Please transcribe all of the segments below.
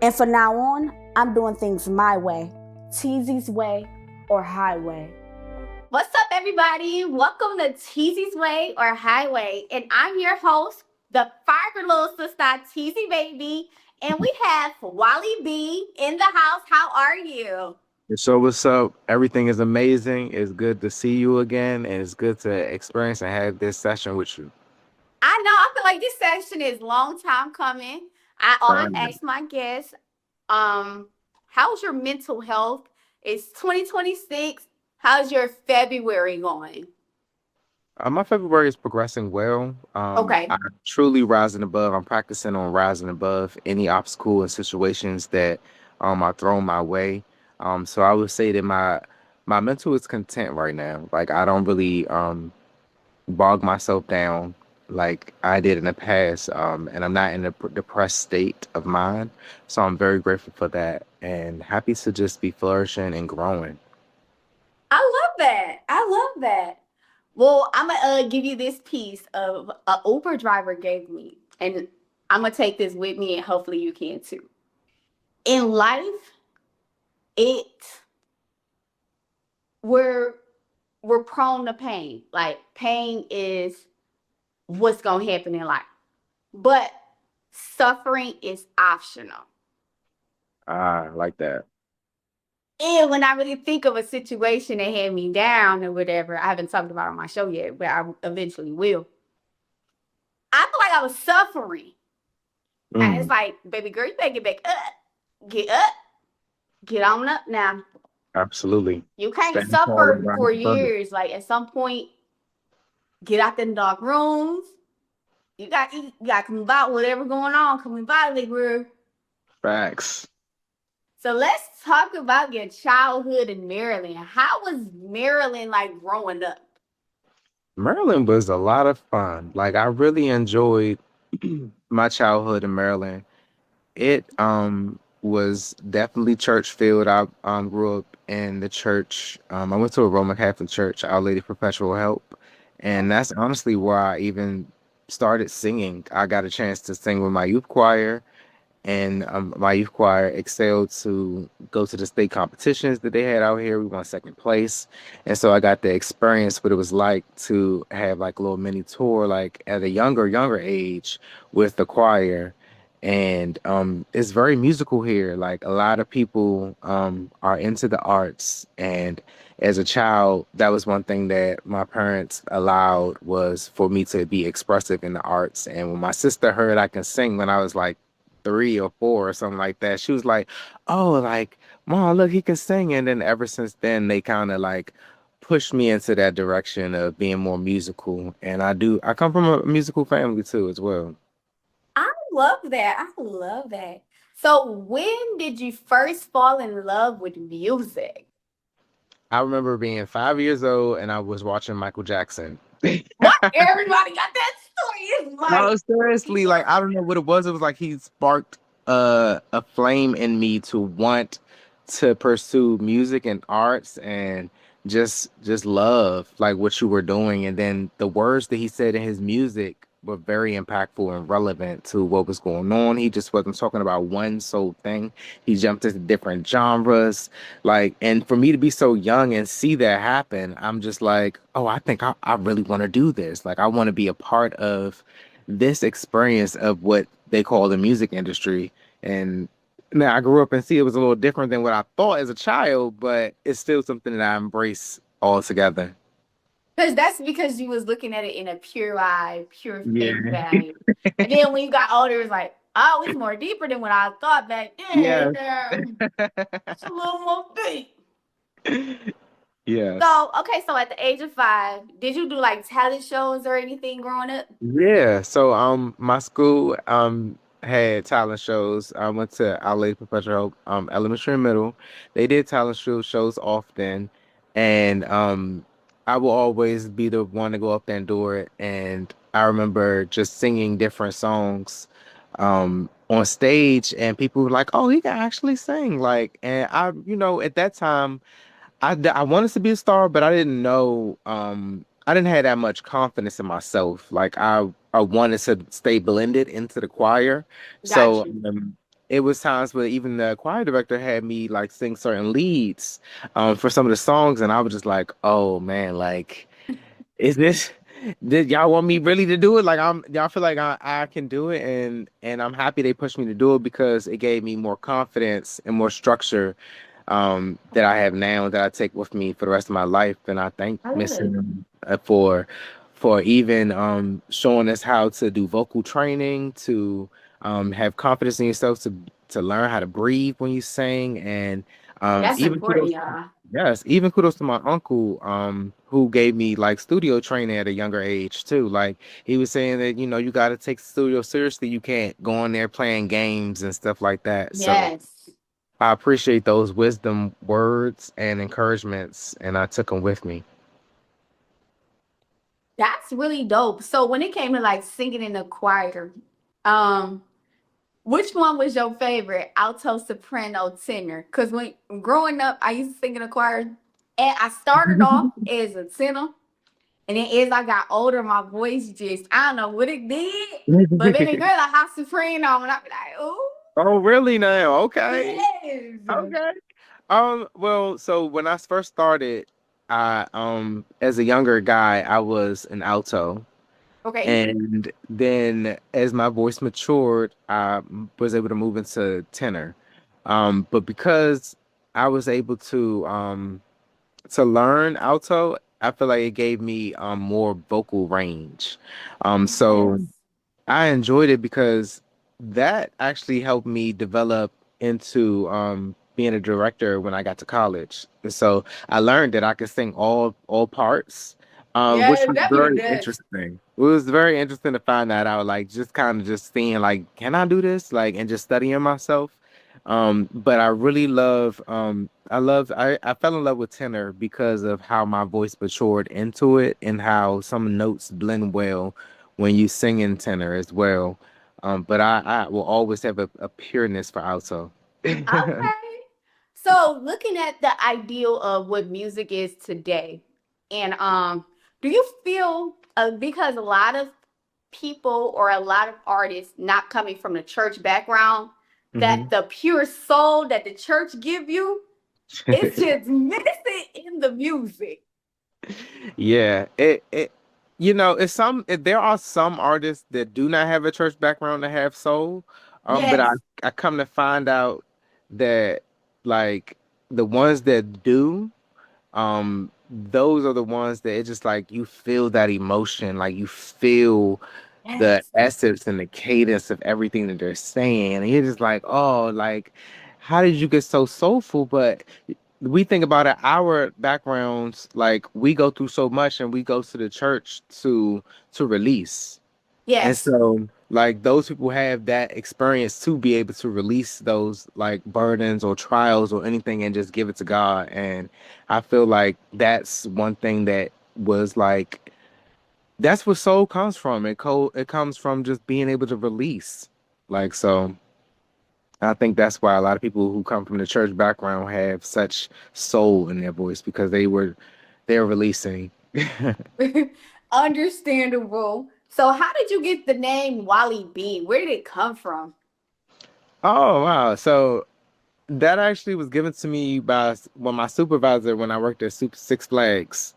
And from now on, I'm doing things my way, Tezzie's way or HighWay. What's up, everybody? Welcome to Tezzie's Way or HighWay, and I'm your host, the fire little sister, Tezzie baby, and we have Wally-B in the house. How are you? So what's up? Everything is amazing. It's good to see you again, and it's good to experience and have this session with you. I know. I feel like this session is long time coming. I always Fine. ask my guests, um, how's your mental health? It's 2026. How's your February going? My February is progressing well. Okay. I'm truly rising above. I'm practicing on rising above any obstacle and situations that are thrown my way. So I would say that my mental is content right now. Like I don't really bog myself down like I did in the past. And I'm not in a depressed state of mind. So I'm very grateful for that and happy to just be flourishing and growing. I love that. I love that. Well, I'm gonna give you this piece of a Uber driver gave me, and I'm gonna take this with me, and hopefully you can too. In life, it we're we're prone to pain. Like pain is what's gonna happen in life, but suffering is optional. Ah, I like that. And when I really think of a situation that had me down or whatever, I haven't talked about it on my show yet, but I eventually will. I feel like I was suffering. And it's Mm, like, baby girl, you better get back up, get on up now. absolutely. You can't Stand tall and suffer ground for firm. years. Like at some point, get out them dark rooms. You got to come about whatever going on. Come about it, girl. Facts. So let's talk about your childhood in Maryland. How was Maryland like growing up? Maryland was a lot of fun. Like I really enjoyed my childhood in Maryland. It was definitely church filled. I grew up in the church. I went to a Roman Catholic church, Our Lady Perpetual Help, and that's honestly where I even started singing. I got a chance to sing with my youth choir, and my youth choir excelled to go to the state competitions that they had out here. We won second place, and so I got to experience what it was like to have like a little mini tour, like at a younger age with the choir. And it's very musical here. Like a lot of people are into the arts, and as a child, that was one thing that my parents allowed was for me to be expressive in the arts. And when my sister heard I can sing when I was like 3 or 4 or something like that. She was like, "Oh, like, Mom, look, he can sing." And then ever since then, they kind of like pushed me into that direction of being more musical. And I come from a musical family too, as well. I love that. I love that. So when did you first fall in love with music? I remember being 5 years old and I was watching Michael Jackson. What? Everybody got that story. It's like, No, seriously, like I don't know what it was. It was like he sparked a flame in me to want to pursue music and arts and just love like what you were doing. And then the words that he said in his music were very impactful and relevant to what was going on. He just wasn't talking about one sole thing. He jumped into different genres. Like, and for me to be so young and see that happen, I'm just like, oh, I think I really want to do this. Like, I want to be a part of this experience of what they call the music industry. And now I grew up and see it was a little different than what I thought as a child, but it's still something that I embrace altogether. because that's because you was looking at it in a pure eye, pure face Yeah. value. And then when you got older, it's like, oh, it's more deeper than what I thought back then. Yes. It's a little more deep. Yes. So, okay, so at the age of 5, did you do like talent shows or anything growing up? Yeah. So my school had talent shows. I went to Our Lady Perpetual Hope elementary and middle. They did talent shows often, and I will always be the one to go up there and do it. And I remember just singing different songs on stage, and people were like, "Oh, he can actually sing!" Like, and at that time. I wanted to be a star, but I didn't know. I didn't have that much confidence in myself. Like I wanted to stay blended into the choir. Got So you. it was times where even the choir director had me like sing certain leads for some of the songs, and I was just like, oh man, like is this did y'all want me really to do it? Like y'all feel like I can do it, and I'm happy they pushed me to do it because it gave me more confidence and more structure that I have now that I take with me for the rest of my life. And I thank I love Miss it. Sim, for even showing us how to do vocal training, to have confidence in yourself, to learn how to breathe when you sing, and That's even important, kudos. y'all. Yes, even kudos to my uncle, who gave me like studio training at a younger age too. Like he was saying that, you got to take studio seriously. You can't go on there playing games and stuff like that. So Yes. I appreciate those wisdom words and encouragements, and I took them with me. That's really dope. So when it came to like singing in the choir, um, which one was your favorite, alto, soprano, tenor? Because when growing up, I used to sing in a choir, and I started off as a tenor, and then as I got older, my voice just I don't know what it did, but then it got a high soprano, and I be like, oh Oh, really now? Okay. yes, Okay. Well, so when I first started, I as a younger guy, I was an alto. okay, And then as my voice matured, I was able to move into tenor. But because I was able to learn alto, I feel like it gave me more vocal range. So yes, I enjoyed it because that actually helped me develop into being a director when I got to college. And so I learned that I could sing all parts, which yes, was that be the very best. interesting. It was very interesting to find that out, like just kind of just seeing like, can I do this? Like, and just studying myself. But I really I fell in love with tenor because of how my voice matured into it and how some notes blend well when you sing in tenor as well. But I will always have a pureness for alto. Okay. So looking at the ideal of what music is today, and do you feel because a lot of people or a lot of artists not coming from the church background, that Mhm. the pure soul that the church give you is just missing in the music? Yeah, there are some artists that do not have a church background that have soul. But I Yes, I come to find out that like the ones that do, those are the ones that it's just like you feel that emotion, like you feel the yes, essence and the cadence of everything that they're saying, and you're just like, oh, like how did you get so soulful? But we think about it, our backgrounds, like we go through so much, and we go to the church to release. And yes. so, like, those people have that experience to be able to release those like burdens or trials or anything and just give it to God. And I feel like that's one thing that was like, that's where soul comes from. It comes from just being able to release. Like, so I think that's why a lot of people who come from the church background have such soul in their voice because they're releasing. Understandable. So how did you get the name Wally-B? Where did it come from? Oh wow. So that actually was given to me by my supervisor when I worked at Six Flags.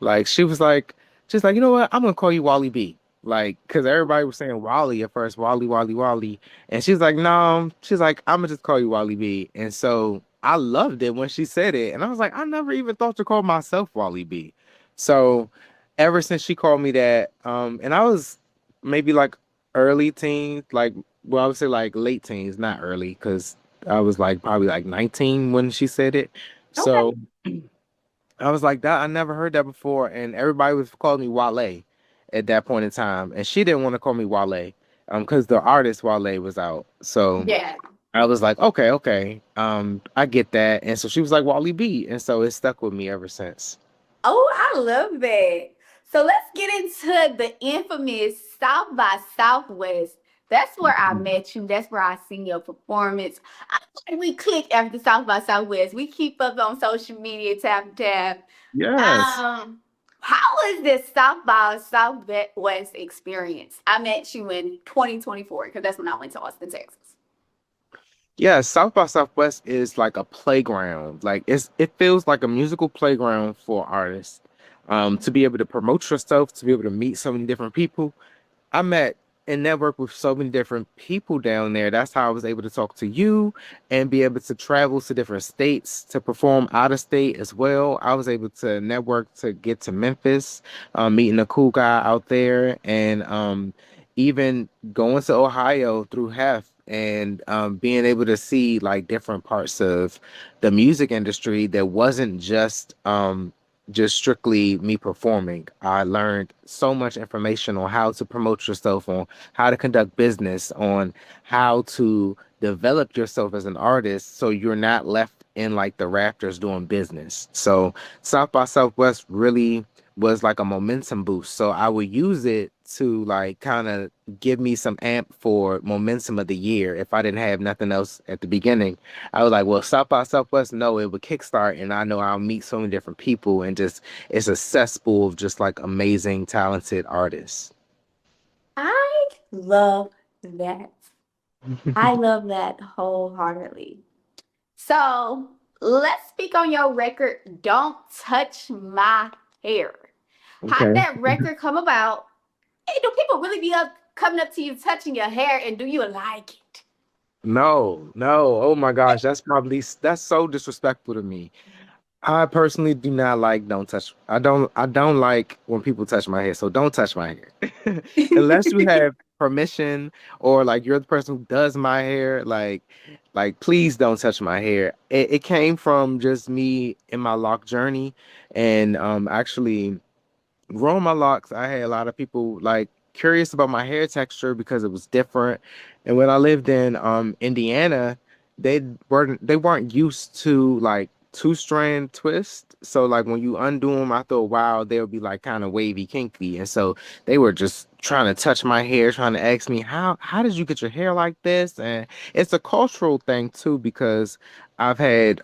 Like she's like, you know what? I'm gonna call you Wally B. Like, cause everybody was saying Wally at first, Wally, Wally, Wally, and she's like, no, she's like, I'm gonna just call you Wally B. And so I loved it when she said it, and I was like, I never even thought to call myself Wally B. So ever since she called me that, and I was maybe like early teens, like well, I would say like late teens, not early, because I was like probably like 19 when she said it. Okay. So I was like that. I never heard that before, and everybody was calling me Wale at that point in time, and she didn't want to call me Wale, because the artist Wale was out. So Yeah. I was like, okay, okay, I get that, and so she was like Wally B, and so it stuck with me ever since. Oh, I love that. So let's get into the infamous South by Southwest. That's where I met you. That's where I seen your performance. We click after South by Southwest. We keep up on social media, tap tap. Yes. How was this South by Southwest experience? I met you in 2024 because that's when I went to Austin, Texas. Yeah, South by Southwest is like a playground. Like it feels like a musical playground for artists. To be able to promote yourself, to be able to meet so many different people. I met and networked with so many different people down there. That's how I was able to talk to you and be able to travel to different states to perform out of state as well. I was able to network to get to Memphis, meeting a cool guy out there, and even going to Ohio through Hef and being able to see like different parts of the music industry that wasn't just strictly me performing. I learned so much information on how to promote yourself, on how to conduct business, on how to develop yourself as an artist so you're not left in like the rafters doing business. So South by Southwest really was like a momentum boost. So I would use it to like kind of give me some amp for momentum of the year if I didn't have nothing else at the beginning. I was like, well, South by Southwest, no, it would kickstart, and I know I'll meet so many different people, and just it's a cesspool of just like amazing, talented artists. I love that. I love that wholeheartedly. So let's speak on your record, Don't Touch My Hair. How did Okay. that record come about? Hey, do people really be up coming up to you touching your hair and do you like it? No, no. Oh my gosh, that's so disrespectful to me. I personally do not like don't touch. I don't like when people touch my hair. So don't touch my hair. Unless you have permission or like you're the person who does my hair, like please don't touch my hair. It came from just me in my lock journey and actually growing my locks, I had a lot of people like curious about my hair texture because it was different. And when I lived in Indiana, they weren't used to like two strand twist. So like when you undo them after a while, they'll be like kind of wavy, kinky. And so they were just trying to touch my hair, trying to ask me how did you get your hair like this? And it's a cultural thing too because I've had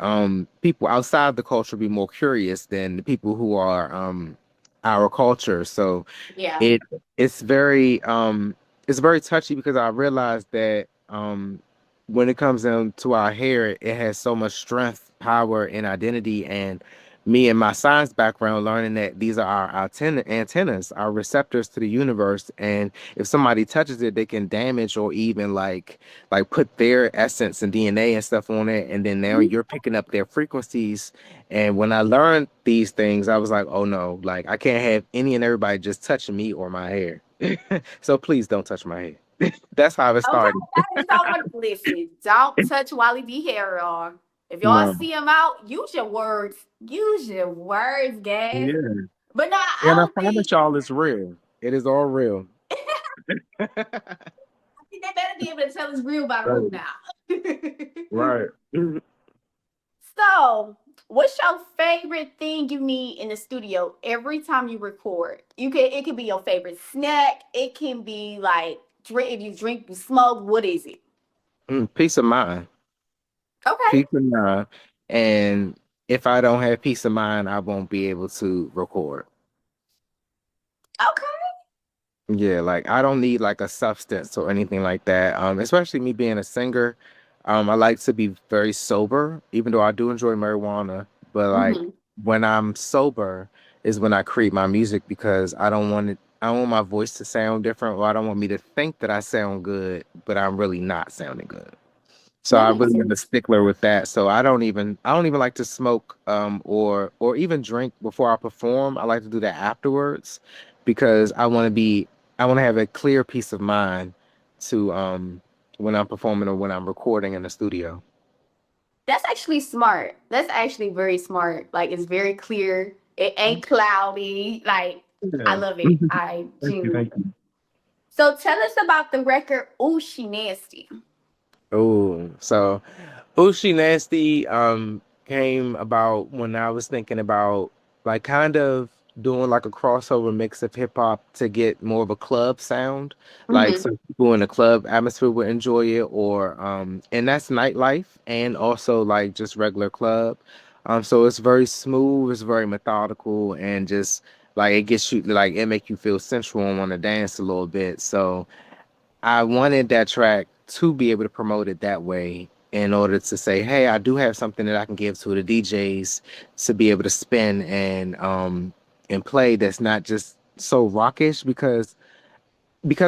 people outside the culture be more curious than the people who are our culture. So Yeah. it it's very touchy because I realized that when it comes down to our hair, it has so much strength, power, and identity. And me and my science background learning that these are our antennas, our receptors to the universe. And if somebody touches it, they can damage or even like put their essence and DNA and stuff on it. And then now you're picking up their frequencies. And when I learned these things, I was like, oh no, like I can't have any and everybody just touching me or my hair. So please don't touch my hair. That's how it Okay, started. that is all. Listen, don't touch Wally-B hair, y'all. If y'all No. see him out, use your words. Use your words, guys. Yeah. But no, And I I don't promise think y'all it's real. It is all real. they better be able to tell it's real by the Right. root now. Right. So, what's your favorite thing you need in the studio every time you record? It could be your favorite snack. It can be like drink if you drink, you smoke. What is it? Peace of mind. Okay. Peace of mind. And if I don't have peace of mind, I won't be able to record. Okay. Yeah, like I don't need like a substance or anything like that. Especially me being a singer. I like to be very sober, even though I do enjoy marijuana. But like Hmm. when I'm sober is when I create my music because I don't want my voice to sound different, or I don't want me to think that I sound good, but I'm really not sounding good. So That I makes really am a sense. stickler with that. So I don't even like to smoke or even drink before I perform. I like to do that afterwards because I want to have a clear peace of mind to when I'm performing or when I'm recording in the studio. That's actually smart. That's actually very smart. Like it's very clear. It ain't cloudy. Like I Yeah. love it. I Thank you, genuinely. thank you. So tell us about the record. Ooh, she nasty. Oh, so Ushi Nasty came about when I was thinking about like kind of doing like a crossover mix of hip hop to get more of a club sound. Like Hmm. some people in the club atmosphere would enjoy it or and that's nightlife and also like just regular club. So it's very smooth, it's very methodical and just like it gets you like it make you feel sensual and want to dance a little bit. So I wanted that track to be able to promote it that way. in order to say, hey, I do have something that I can give to the DJs to be able to spin and play that's not just so rockish because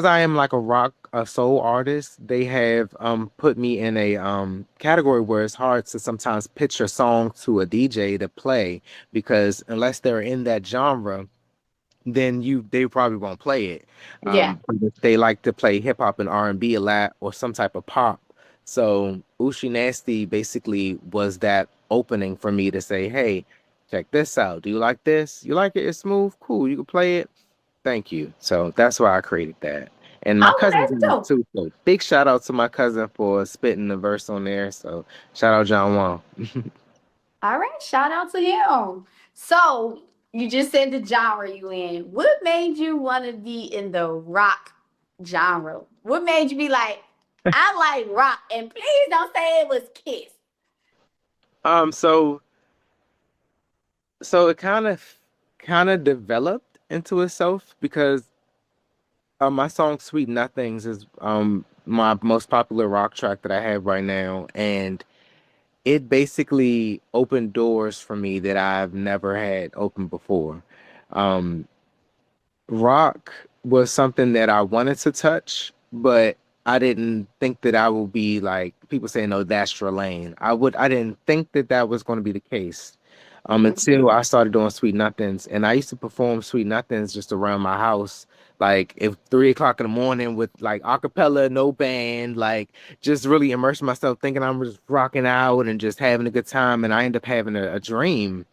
I am like a soul artist, they have put me in a category where it's hard to sometimes pitch a song to a DJ to play because unless they're in that genre, then they probably won't play it. Yeah. They like to play hip hop and R&B a lot or some type of pop. So Ushi Nasty basically was that opening for me to say, hey, check this out. Do you like this? You like it? It's smooth? Cool. You can play it. Thank you. So that's why I created that. And my Oh, well, cousin's that's in it dope. too. So big shout out to my cousin for spitting the verse on there. So shout out John Wall. All right, shout out to him. So you just said the genre you in. What made you want to be in the rock genre? What made you be like, I like rock, and please don't say it was Kiss. Um, so so it kind of developed into itself because my song Sweet Nothings is my most popular rock track that I have right now, and it basically opened doors for me that I've never had open before. Um, Rock was something that I wanted to touch, but I didn't think that I would be like people say, no, that's your lane. I didn't think that that was going to be the case. Mhm. Until I started doing Sweet Nothings, and I used to perform Sweet Nothings just around my house, like if 3 o'clock in the morning with like acapella, no band, like just really immersing myself, thinking I'm just rocking out and just having a good time, and I end up having a dream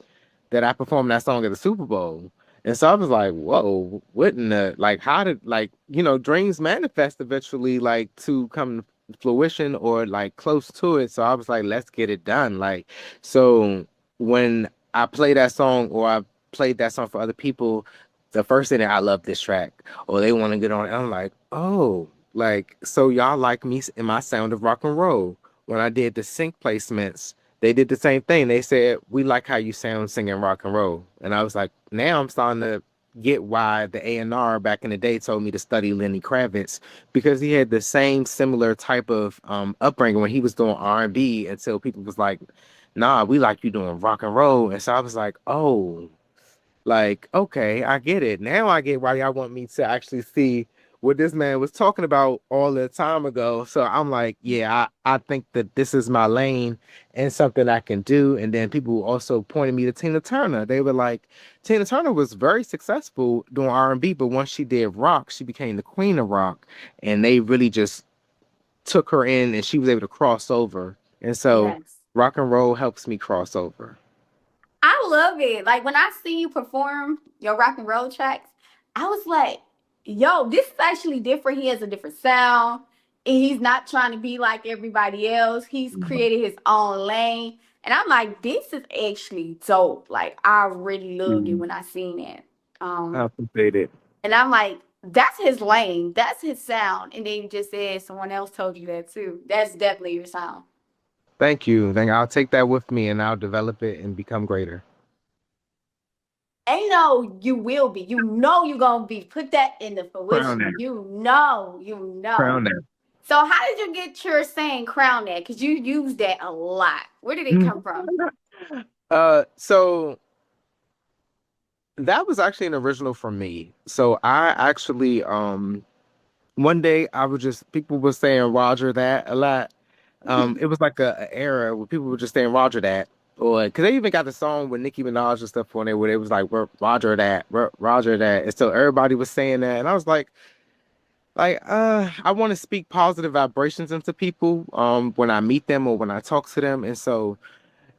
that I performed that song at the Super Bowl. And so I was like, whoa, what in the like how did like, dreams manifest eventually like to come to fruition or like close to it. So I was like, let's get it done. Like so when I play that song or I played that song for other people, the first thing that I love this track or they want to get on it, I'm like, oh, like so y'all like me in my sound of rock and roll. When I did the sync placements, they did the same thing. They said, we like how you sound singing rock and roll. And I was like, now I'm starting to get why the A&R back in the day told me to study Lenny Kravitz because he had the same similar type of upbringing when he was doing R&B until people was like, nah, we like you doing rock and roll. And so I was like, oh, like, okay, I get it. Now I get why y'all want me to actually see what this man was talking about all the time ago. So I'm like, yeah, I think that this is my lane and something I can do. And then people also pointed me to Tina Turner. They were like, Tina Turner was very successful doing R&B, but once she did rock, she became the queen of rock. And they really just took her in and she was able to cross over. And so Yes. rock and roll helps me cross over. I love it. Like when I see you perform your rock and roll tracks, I was like, yo, this is actually different. He has a different sound. And he's not trying to be like everybody else. He's created his own lane. And I'm like, this is actually dope. Like I really loved it Mhm. when I seen it. I Um, appreciate it. and I'm like, that's his lane. That's his sound. And then you just said someone else told you that too. That's definitely your sound. Thank you. Then I'll take that with me and I'll develop it and become greater. Ain't no, you will be. You know you're gonna be. Put that into Crown fruition. that. You know, you know. Crown that. So how did you get your saying crown that? Because you use that a lot. Where did it come from? So that was actually an original for me. So I actually one day I was just people were saying Roger that a lot. It was like a era where people were just saying Roger that. Or because they even got the song with Nicki Minaj and stuff on there where it was like Roger that, Roger that. And so everybody was saying that. And I was like, I want to speak positive vibrations into people when I meet them or when I talk to them. And so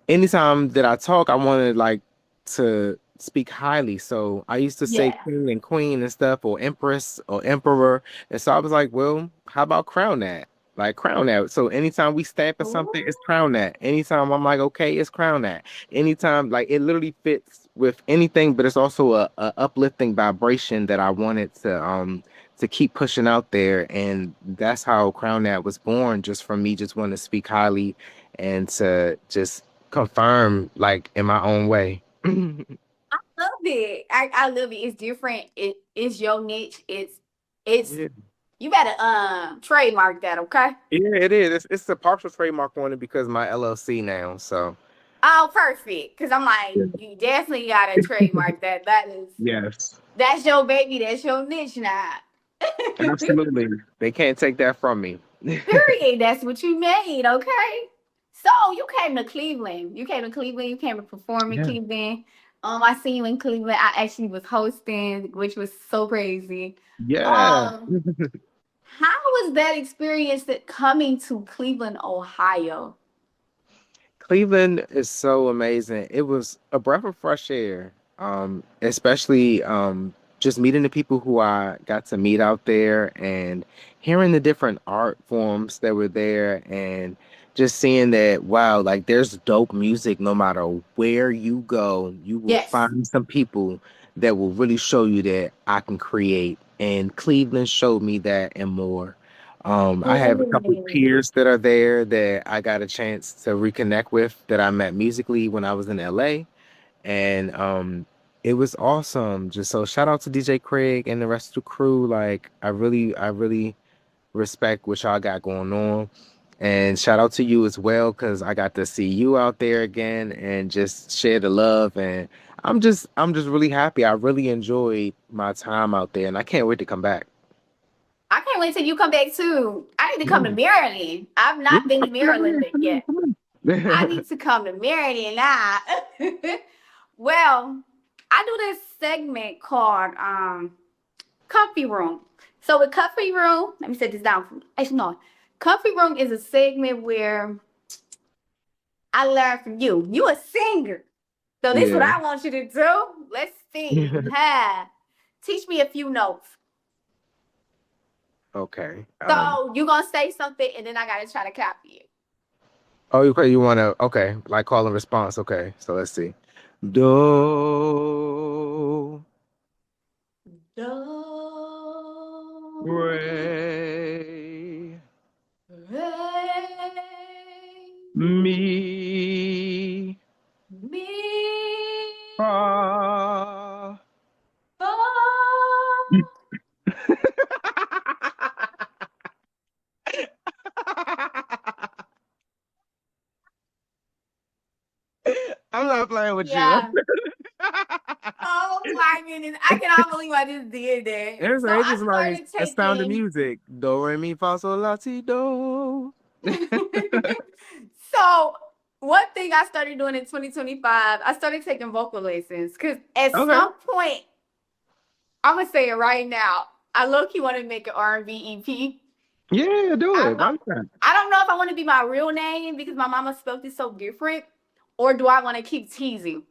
anytime that I talk, I wanted like to speak highly. So I used to say Yeah. king and queen and stuff, or empress or emperor. And so I was like, well, how about crown that? Like crown that. So anytime we stamp at Ooh. something, it's crown that. Anytime I'm like, okay, it's crown that. Anytime, like it literally fits with anything, but it's also a uplifting vibration that I wanted to keep pushing out there. And that's how Crown That was born, just from me just wanting to speak highly and to just confirm like in my own way. Love it. I love it. It's different. It's your niche. It's Yeah. You better trademark that, okay? Yeah, it is. It's a partial trademark on it because my LLC now. So Oh, perfect. Cause I'm like, yeah. you definitely gotta trademark that. Yes, That's your baby. That's your niche now. absolutely. They can't take that from me. Period. That's what you made. Okay. So you came to Cleveland. You came to Cleveland. You came to perform in Yeah. Cleveland. I seen you in Cleveland. I actually was hosting, which was so crazy. Yeah. Um, how was that experience that coming to Cleveland, Ohio? Cleveland is so amazing. It was a breath of fresh air. Especially just meeting the people who I got to meet out there and hearing the different art forms that were there and just seeing that wow, like there's dope music no matter where you go, you will Yes. find some people that will really show you that I can create. And Cleveland showed me that and more. I have a couple of Mm. peers that are there that I got a chance to reconnect with that I met musically when I was in LA. And it was awesome. Just so shout out to DJ Craig and the rest of the crew. Like I really respect what y'all got going on. And shout out to you as well, because I got to see you out there again and just share the love. And I'm just really happy. I really enjoyed my time out there and I can't wait to come back. I can't wait till you come back too. I need to come to Yeah. Maryland. I've Yeah, not been to Maryland yet. I come on. need to come to Maryland now. Well, I do this segment called Comfy Room. So with Comfy Room, let me set this down for me. Actually, no. Comfy Room is a segment where I learn from you. You a singer. So this is what Yeah. I want you to do. Let's see. Ha. Teach me a few notes. Okay. So you gonna say something and then I gotta try to copy it. Oh, okay. You want to? Okay. Like call and response. Okay. So let's see. Do, Do, re, re, mi, mi, fa. fa. I'm not playing with you. Yeah. Oh my goodness. I cannot believe I just did that. It's, So it's I just like started a sound of taking music. Do, re, mi, fa, sol, la, ti, do. so one thing I started doing in 2025, I started taking vocal lessons because at Okay. some point, I'm gonna say it right now. I low key want to make an R&B EP. Yeah, do I, it. Why not? I don't know if I want to be my real name because my mama spelled it so different, or do I want to keep teasing?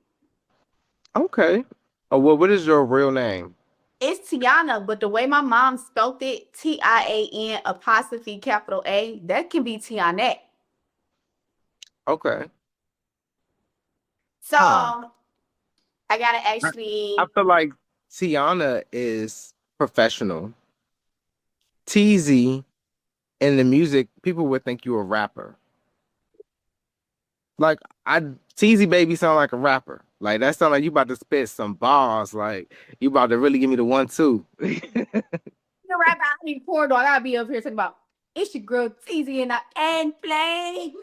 Okay. Oh, well, what is your real name? It's Tiana, but the way my mom spelled it, Tian apostrophe capital A, that can be Tiana. Okay. So Huh. I gotta I actually. feel like Tiana is professional. Teasy in the music, people would think you a rapper. Like I Teasy baby sound like a rapper. Like that sound like you about to spit some bars. Like you about to really give me the 1-2. The rap I need poor dog. I gotta be up here talking about it's your girl Tezzie and I and play.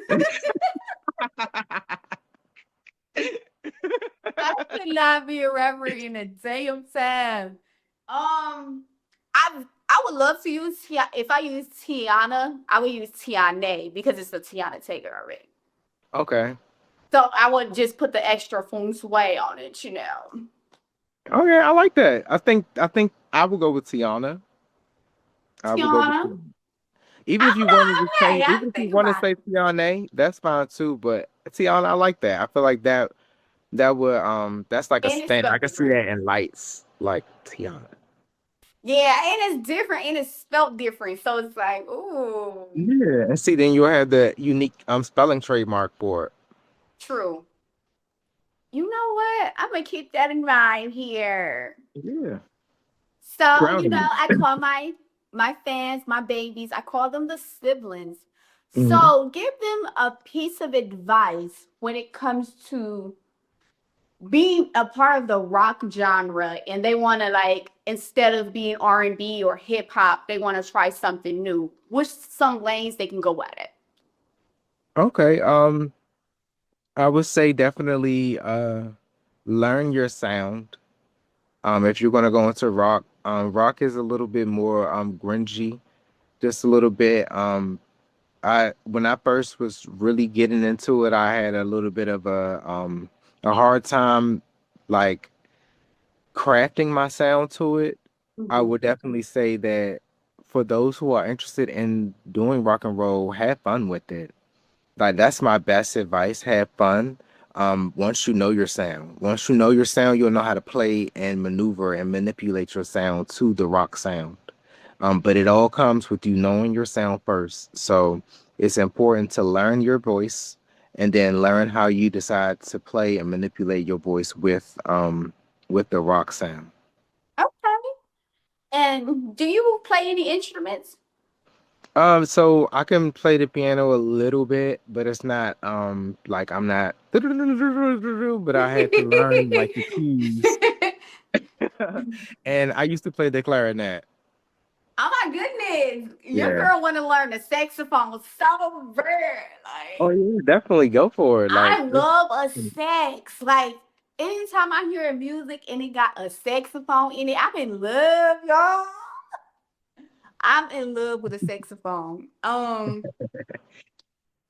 I could not be a rapper in a damn time. I would love to use if I use Tiana, I would use Tiane because it's a Tiana Taker already. Okay. So I would just put the extra feng shui on it, you know. Okay, I like that. I think I will go with Tiana. I will go with Tiana. Tiana. Even if I'm you wanted to not. say, Okay, I even if you think want to about say it. Tiana, that's fine too. But Tiana, I like that. I feel like that would that's like a And it's stand. I spelled can see different. that in lights like Tiana. Yeah, and it's different and it's spelled different. So it's like, ooh, Yeah. And see, then you'll have the unique spelling trademark for it. true. You know what? I'm gonna keep that in mind here. Yeah. So, Proud you of know, you. I call my fans, my babies, I call them the siblings. Mhm. So give them a piece of advice when it comes to be a part of the rock genre and they want to like instead of being R&B or hip hop, they want to try something new. Which some lanes they can go at it? Okay. I would say definitely learn your sound. If you're gonna go into rock, rock is a little bit more grungy, just a little bit. I when I first was really getting into it, I had a little bit of a hard time like crafting my sound to it. I Mhm. would definitely say that for those who are interested in doing rock and roll, have fun with it. Like that's my best advice. Have fun. Once you know your sound, you'll know how to play and maneuver and manipulate your sound to the rock sound. But it all comes with you knowing your sound first. So it's important to learn your voice and then learn how you decide to play and manipulate your voice with the rock sound. Okay. And do you play any instruments? So I can play the piano a little bit, but it's not like I'm not but I had to learn like the keys. And I used to play the clarinet. Oh my goodness. Your Yeah. girl want to learn the saxophone so bad. Oh Like, yeah, definitely go for it. I love a sax. Like, anytime I hear music and it got a saxophone in it, I'm in love, y'all. I'm in love with a saxophone.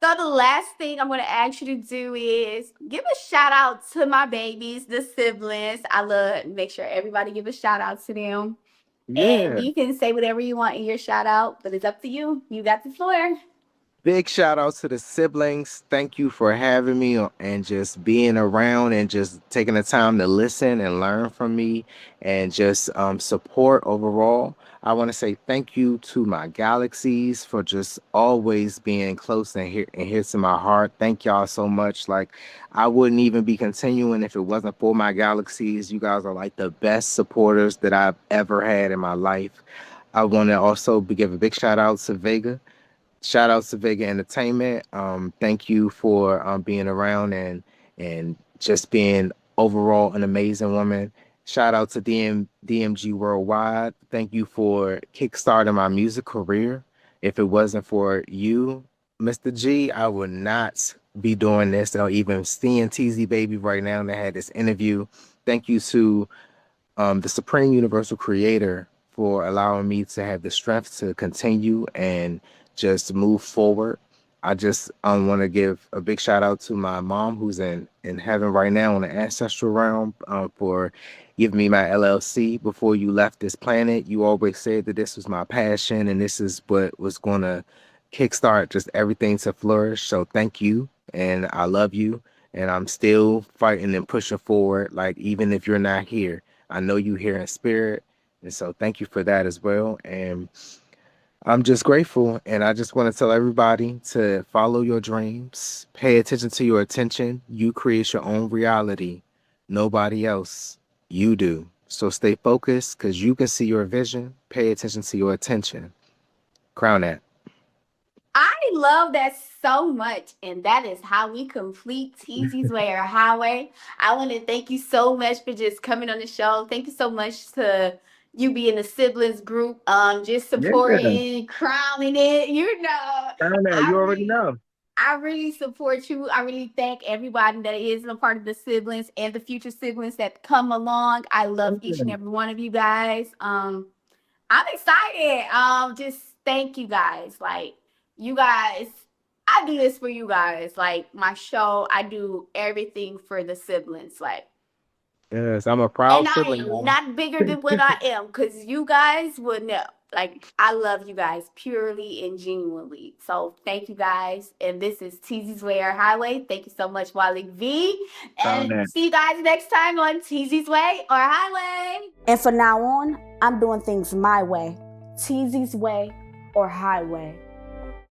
So the last thing I'm gonna ask you to do is give a shout out to my babies, the siblings. I love make sure everybody give a shout out to them. And Yeah. you can say whatever you want in your shout out, but it's up to you. You got the floor. Big shout out to the siblings. Thank you for having me and just being around and just taking the time to listen and learn from me and just support overall. I want to say thank you to my galaxies for just always being close and here to my heart. Thank y'all so much. Like I wouldn't even be continuing if it wasn't for my galaxies. You guys are like the best supporters that I've ever had in my life. I want to also give a big shout out to Vega. Shout out to Vega Entertainment. Thank you for being around and just being overall an amazing woman. Shout out to DMG Worldwide. Thank you for kickstarting my music career. If it wasn't for you, Mr. G, I would not be doing this or even seeing Tezzie Baby right now that had this interview. Thank you to the Supreme Universal Creator for allowing me to have the strength to continue and just move forward. I just want to give a big shout out to my mom who's in heaven right now in the ancestral realm for giving me my LLC before you left this planet. You always said that this was my passion and this is what was going to kickstart just everything to flourish. So thank you and I love you and I'm still fighting and pushing forward. Like even if you're not here, I know you here in spirit. And so thank you for that as well. And I'm just grateful. And I just want to tell everybody to follow your dreams, pay attention to your attention. You create your own reality. Nobody else. You do. So stay focused because you can see your vision. Pay attention to your attention. Crown that. I love that so much. And that is how we complete Teezy's Way or Highway. I want to thank you so much for just coming on the show. Thank you so much to you being the siblings group, just Yeah, supporting, crowning it. crown that. You I already really know. I really support you. I really thank everybody that is a part of the siblings and the future siblings that come along. I love each and every one of you guys. I'm excited. Just thank you guys. Like you guys, I do this for you guys. Like my show, I do everything for the siblings. Like, Yes, I'm a and proud I sibling, am y'all. not bigger than what I am, because you guys would know. Like I love you guys purely and genuinely. So thank you guys. And this is Teezy's Way or Highway. Thank you so much, Wally-B. Crown And that. see you guys next time on Teezy's Way or Highway. And from now on, I'm doing things my way, Teezy's way or highway.